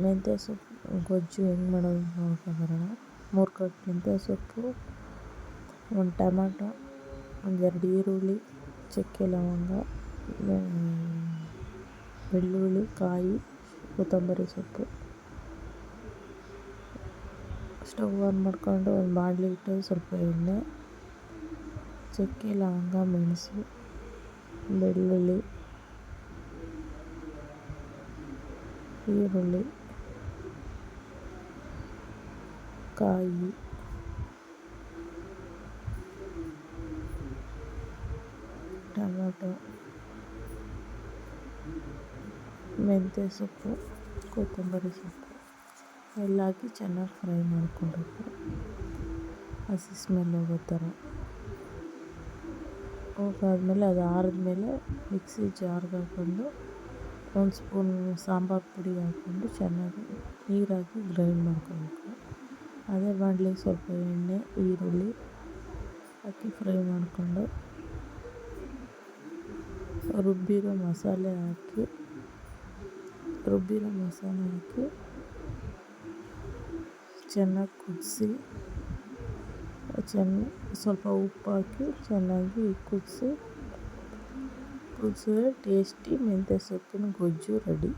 ಮೆಂತ್ಯ ಸೊಪ್ಪು ಗೊಜ್ಜು ಹೆಂಗೆ ಮಾಡೋದು ನೋಡ್ಕೊಂಬರೋಣ. 3 ಕಪ್ ಮೆಂತ್ಯ ಸೊಪ್ಪು, 1 ಟೊಮ್ಯಾಟೊ, 2 ಈರುಳ್ಳಿ, ಚಕ್ಕೆ ಲವಂಗ, ಬೆಳ್ಳುಳ್ಳಿ, ಕಾಯಿ, ಕೊತ್ತಂಬರಿ ಸೊಪ್ಪು. ಸ್ಟವ್ ಆನ್ ಮಾಡ್ಕೊಂಡು ಒಂದು ಬಾಣಲಿ ಇಟ್ಟು ಸ್ವಲ್ಪ ಎಣ್ಣೆ, ಚಕ್ಕೆ ಲವಂಗ, ಮೆಣಸು, ಬೆಳ್ಳುಳ್ಳಿ, ಈರುಳ್ಳಿ, ಕಾಯಿ, ಟೊಮ್ಯಾಟೊ, ಮೆಂತ್ಯ ಸೊಪ್ಪು, ಕೊತ್ತಂಬರಿ ಸೊಪ್ಪು ಎಲ್ಲ ಹಾಕಿ ಚೆನ್ನಾಗಿ ಫ್ರೈ ಮಾಡ್ಕೊಬೇಕು. ಹಸಿ ಸ್ಮೆಲ್ ಹೋಗೋ ಥರ ಹೋಗಾದ್ಮೇಲೆ ಅದು ಆರಿದ್ಮೇಲೆ ಮಿಕ್ಸಿ ಜಾರ್ಗೆ ಹಾಕ್ಕೊಂಡು 1 ಸ್ಪೂನ್ ಸಾಂಬಾರು ಪುಡಿ ಹಾಕ್ಕೊಂಡು ಚೆನ್ನಾಗಿ ನೀರು ಹಾಕಿ ಗ್ರೈಂಡ್ ಮಾಡ್ಕೋಬೇಕು. ಅದೇ ಬಾಣಲಿಗೆ ಸ್ವಲ್ಪ ಎಣ್ಣೆ, ಈರುಳ್ಳಿ ಹಾಕಿ ಫ್ರೈ ಮಾಡಿಕೊಂಡು ರುಬ್ಬಿರೋ ಮಸಾಲೆ ಹಾಕಿ ಚೆನ್ನಾಗಿ ಕುದಿಸಿ, ಸ್ವಲ್ಪ ಉಪ್ಪು ಹಾಕಿ ಚೆನ್ನಾಗಿ ಕುದಿಸಿದ್ರೆ ಟೇಸ್ಟಿ ಮೆಂತ್ಯ ಸೊಪ್ಪಿನ ಗೊಜ್ಜು ರೆಡಿ.